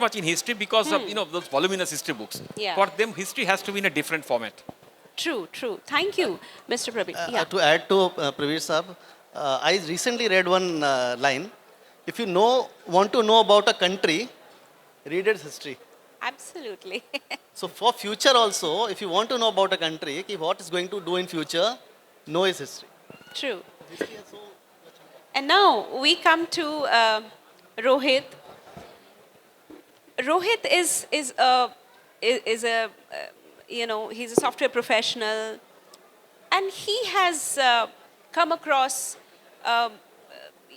much in history because of those voluminous history books. Yeah. For them, history has to be in a different format. True, true. Thank you, Mr. Prabir. Yeah. To add to Prabir Saab, I recently read one line. If you want to know about a country, read its history. Absolutely. So for future also, if you want to know about a country, what is going to do in future, know its history. True. History has so And now we come to Rohit. Rohit is a he's a software professional, and he has come across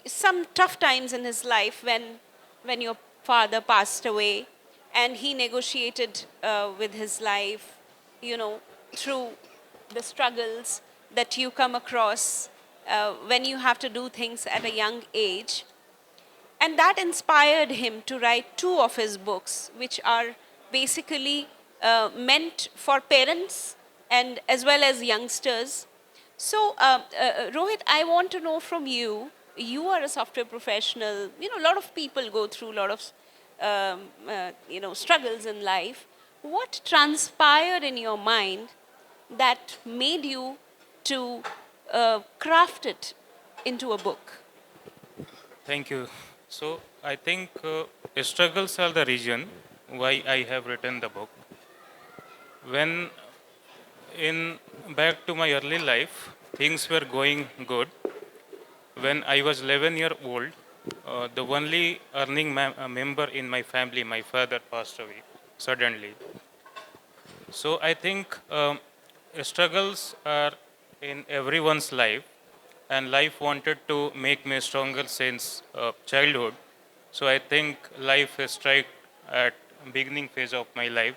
some tough times in his life when your father passed away, and he negotiated with his life, through the struggles that you come across when you have to do things at a young age. And that inspired him to write two of his books, which are basically meant for parents and as well as youngsters. So, Rohit, I want to know from you. You are a software professional. A lot of people go through a lot of, struggles in life. What transpired in your mind that made you to craft it into a book? Thank you. So I think struggles are the reason why I have written the book. When in back to my early life, things were going good. When I was 11 years old, the only earning member in my family, my father, passed away suddenly. So I think struggles are in everyone's life, and life wanted to make me stronger since childhood. So I think life strike at beginning phase of my life.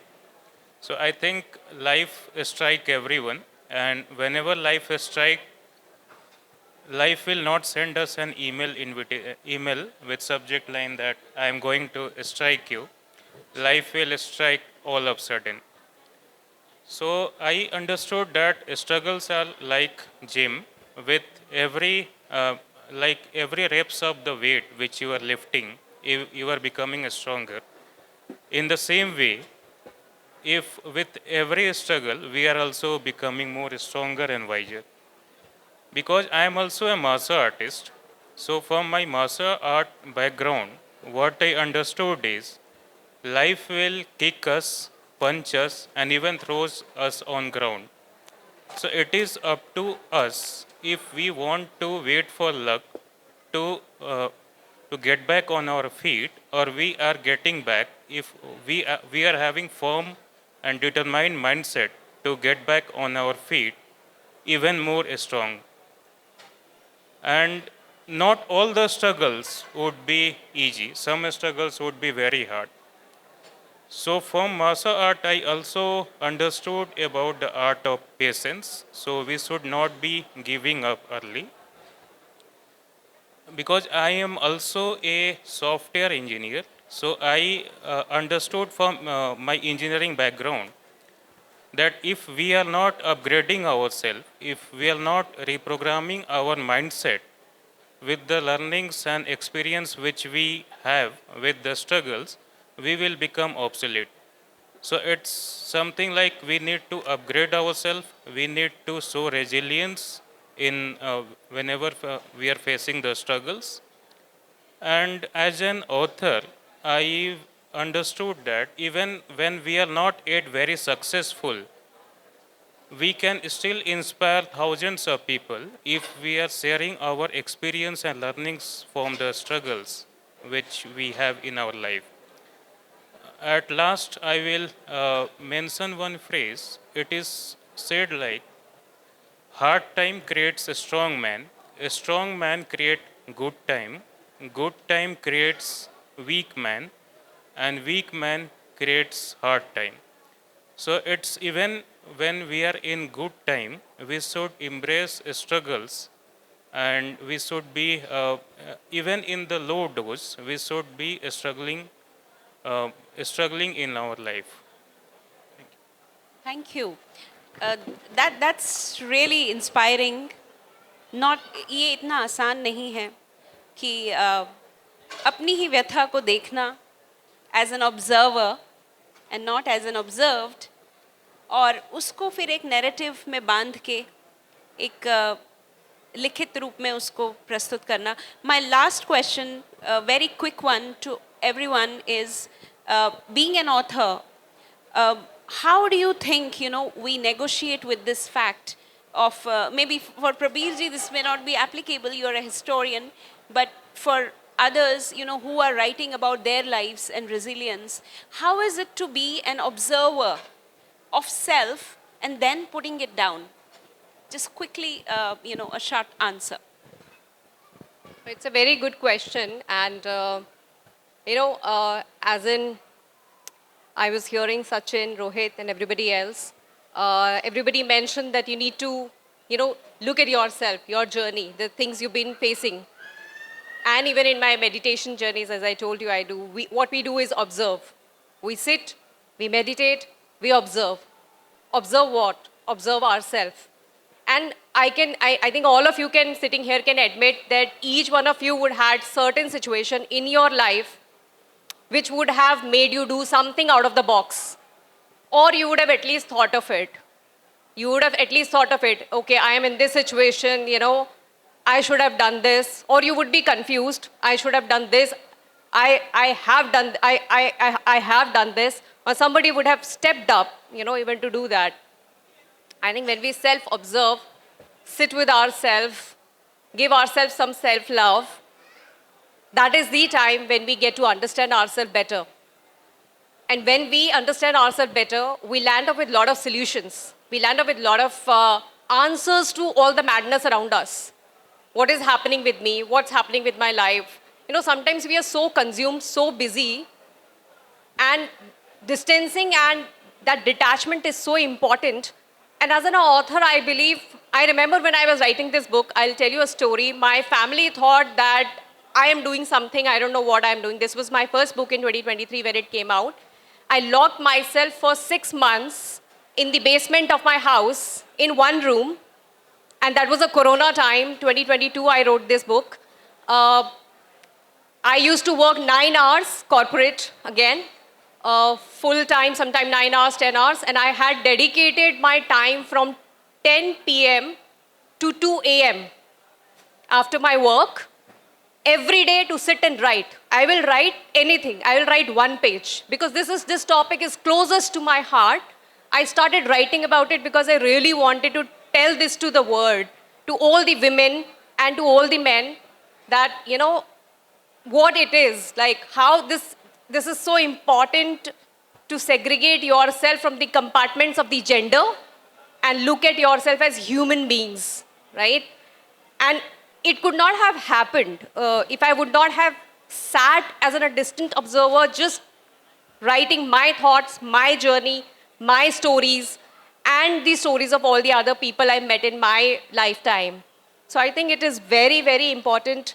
So I think life strike everyone, and whenever life strike, life will not send us an email with subject line that I am going to strike you. Life will strike all of sudden. So I understood that struggles are like gym. With every like every reps of the weight which you are lifting, you are becoming stronger. In the same way, if with every struggle we are also becoming more stronger and wiser. Because I am also a martial artist, so from my martial art background, what I understood is life will kick us, punch us, and even throws us on ground. So it is up to us if we want to wait for luck to uh, to get back on our feet, or we are getting back if we are having firm and determined mindset to get back on our feet even more strong. And not all the struggles would be easy. Some struggles would be very hard. So from martial art, I also understood about the art of patience. So we should not be giving up early. Because I am also a software engineer, so I understood from my engineering background that if we are not upgrading ourselves, if we are not reprogramming our mindset with the learnings and experience which we have with the struggles, we will become obsolete. So it's something like we need to upgrade ourselves, we need to show resilience in whenever we are facing the struggles. And as an author, I understood that even when we are not yet very successful, we can still inspire thousands of people if we are sharing our experience and learnings from the struggles which we have in our life. At last, I will mention one phrase. It is said like, hard time creates a strong man creates good time creates weak man, and weak man creates hard time. So it's even when we are in good time, we should embrace struggles, and we should be, even in the low dose, we should be uh, struggling in our life. Thank you. Uh, that's really inspiring. Not ये इतना आसान नहीं है कि अपनी ही व्यथा को देखना as an observer and not as an observed, और उसको फिर एक नैरेटिव में बांध के एक लिखित रूप में उसको प्रस्तुत करना. My last question, a very quick one to everyone, is being an author, how do you think, we negotiate with this fact of, maybe for Prabir ji this may not be applicable, you're a historian, but for others, who are writing about their lives and resilience, how is it to be an observer of self and then putting it down? Just quickly, a short answer. It's a very good question, and as in, I was hearing Sachin, Rohit, and everybody else. Everybody mentioned that you need to, look at yourself, your journey, the things you've been facing. And even in my meditation journeys, as I told you, I do. What we do is observe. We sit, we meditate, we observe. Observe what? Observe ourselves. And I think all of you sitting here can admit that each one of you would had certain situation in your life which would have made you do something out of the box. Or you would have at least thought of it. You would have at least thought of it. Okay, I am in this situation, I should have done this. Or you would be confused. I should have done this. I have done this. Or somebody would have stepped up, even to do that. I think when we self-observe, sit with ourselves, give ourselves some self-love, that is the time when we get to understand ourselves better. And when we understand ourselves better, we land up with a lot of solutions. We land up with a lot of answers to all the madness around us. What is happening with me? What's happening with my life? Sometimes we are so consumed, so busy, and distancing and that detachment is so important. And as an author, I remember when I was writing this book, I'll tell you a story. My family thought that I am doing something, I don't know what I'm doing. This was my first book in 2023 when it came out. I locked myself for 6 months in the basement of my house in one room. And that was a Corona time, 2022, I wrote this book. I used to work 9 hours, corporate again. Full time, sometime 9 hours, 10 hours, and I had dedicated my time from 10 p.m. to 2 a.m. after my work, every day to sit and write. I will write anything. I will write 1 page because this topic is closest to my heart. I started writing about it because I really wanted to tell this to the world, to all the women and to all the men, that, what it is, like how this is so important to segregate yourself from the compartments of the gender and look at yourself as human beings, right? And it could not have happened if I would not have sat as a distant observer, just writing my thoughts, my journey, my stories, and the stories of all the other people I met in my lifetime. So I think it is very, very important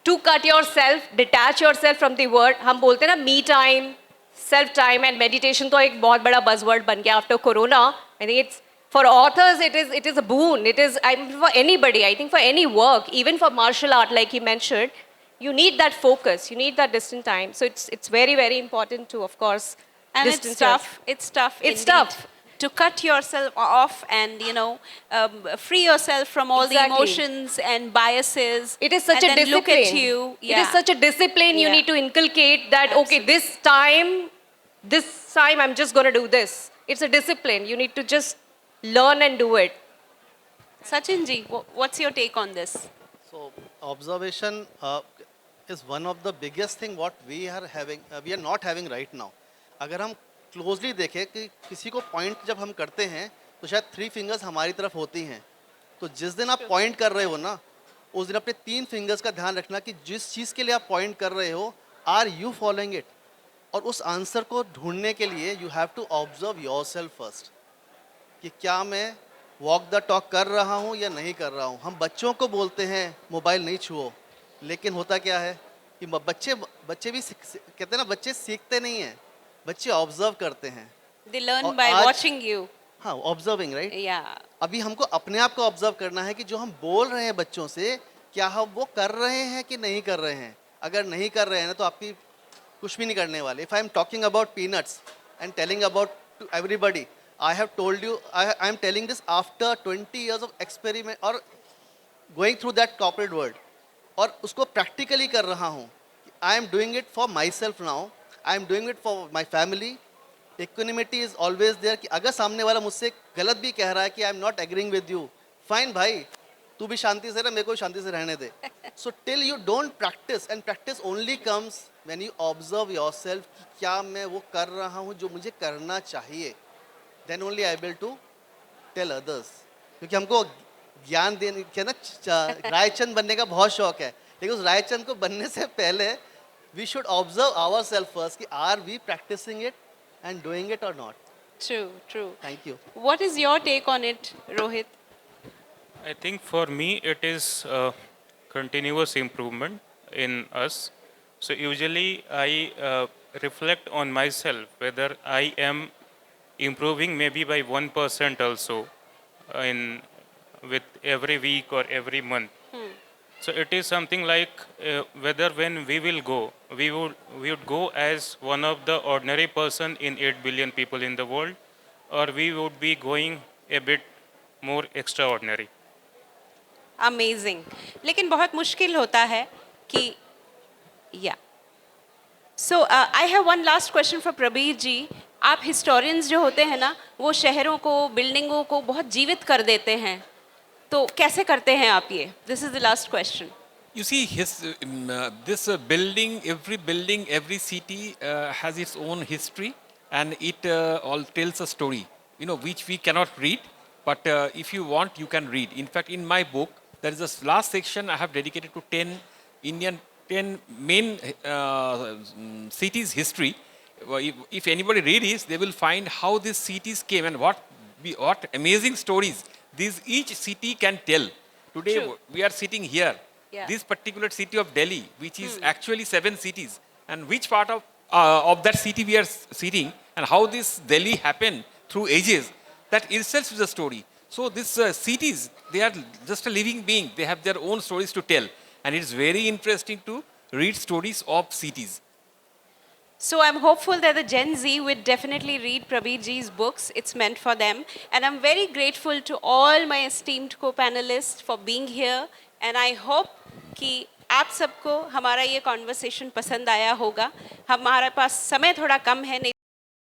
to cut yourself, detach yourself from the word. हम बोलते हैं ना, me time, self time, and meditation तो एक बहुत बड़ा buzzword बन गया after Corona. I think it's, for authors, it is a boon. It is, for anybody, I think for any work, even for martial art, like he mentioned, you need that focus, you need that distant time. So it's very, very important to, of course, and distance yourself. It's tough. It's indeed, tough. to cut yourself off and, free yourself from all the Exactly. emotions and biases. It is such and a then discipline. Look at you. It is such a discipline you Yeah. need to inculcate that, okay, this time I'm just going to do this. It's a discipline. You need to just learn and do it. Sachin ji, what's your take on this? So observation is one of the biggest thing what we are not having right now. अगर हम closely देखें कि किसी को point जब हम करते हैं तो शायद 3 फिंगर्स हमारी तरफ होती हैं, तो जिस दिन आप पॉइंट कर रहे हो ना, उस दिन अपने 3 फिंगर्स का ध्यान रखना कि जिस चीज़ के लिए आप पॉइंट कर रहे हो, आर यू फॉलोइंग इट, और उस आंसर को ढूंढने के लिए you have to observe yourself first कि क्या मैं वॉक द टॉक कर रहा हूँ या नहीं कर रहा हूँ. हम बच्चों को बोलते हैं मोबाइल नहीं छुओ, लेकिन होता क्या है कि बच्चे भी कहते हैं ना, बच्चे सीखते नहीं हैं, बच्चे ऑब्जर्व करते हैं. They learn by watching you. हाँ, ऑब्जर्विंग, राइट. Yeah. अभी हमको अपने आप को ऑब्जर्व करना है कि जो हम बोल रहे हैं बच्चों से, क्या हम वो कर रहे हैं कि नहीं कर रहे हैं. अगर नहीं कर रहे हैं ना, तो आपकी कुछ भी नहीं करने वाले. If I am talking about peanuts and telling about to everybody, I have told you, I am telling this after 20 years of experiment or going through that corporate world. और उसको practically कर रहा हूँ. I am doing it for myself now. I am doing it for my family. Equanimity is always there कि अगर सामने वाला मुझसे गलत भी कह रहा है कि I am not agreeing with you, fine भाई, तू भी शांति से रह, मेरे को शांति से रहने दे. So till you don't practice, and practice only comes when you observe yourself कि क्या मैं वो कर रहा हूँ जो मुझे करना चाहिए, then only I able to tell others. क्योंकि हमको ज्ञान देने क्या ना रायचंद बनने का बहुत शौक है, लेकिन उस रायचंद को बनने से पहले we should observe ourselves first कि are we practicing it and doing it or not. True, true. Thank you. What is your take on it, Rohit? I think for me it is continuous improvement in us. So usually I reflect on myself whether I am improving maybe by 1% also in with every week or every month. So it is something like whether when we will go, we would go as one of the ordinary person in 8 billion people in the world, or we would be going a bit more extraordinary. Amazing. लेकिन बहुत मुश्किल होता है कि yeah. So I have one last question for Prabir जी. आप historians जो होते हैं ना, वो शहरों को, बिल्डिंगों को बहुत जीवित कर देते हैं. तो कैसे करते हैं आप ये? This is the last question. You see, this building, every city has its own history, and it all tells a story, which we cannot read, but if you want, you can read. In fact, in my book, there is a last section I have dedicated to 10 main cities' history. If anybody read it, they will find how these cities came and what amazing stories each city can tell. Today, True. we are sitting here. Yeah. This particular city of Delhi, which is actually 7 cities, and which part of that city we are sitting, and how this Delhi happened through ages, that itself is a story. So these cities, they are just a living being. They have their own stories to tell, and it is very interesting to read stories of cities. So I'm hopeful that the Gen Z would definitely read Prabir ji's books. It's meant for them. And I'm very grateful to all my esteemed co-panelists for being here. And I hope कि आप सबको हमारा ये conversation पसंद आया होगा. हमारे पास समय थोड़ा कम है, नहीं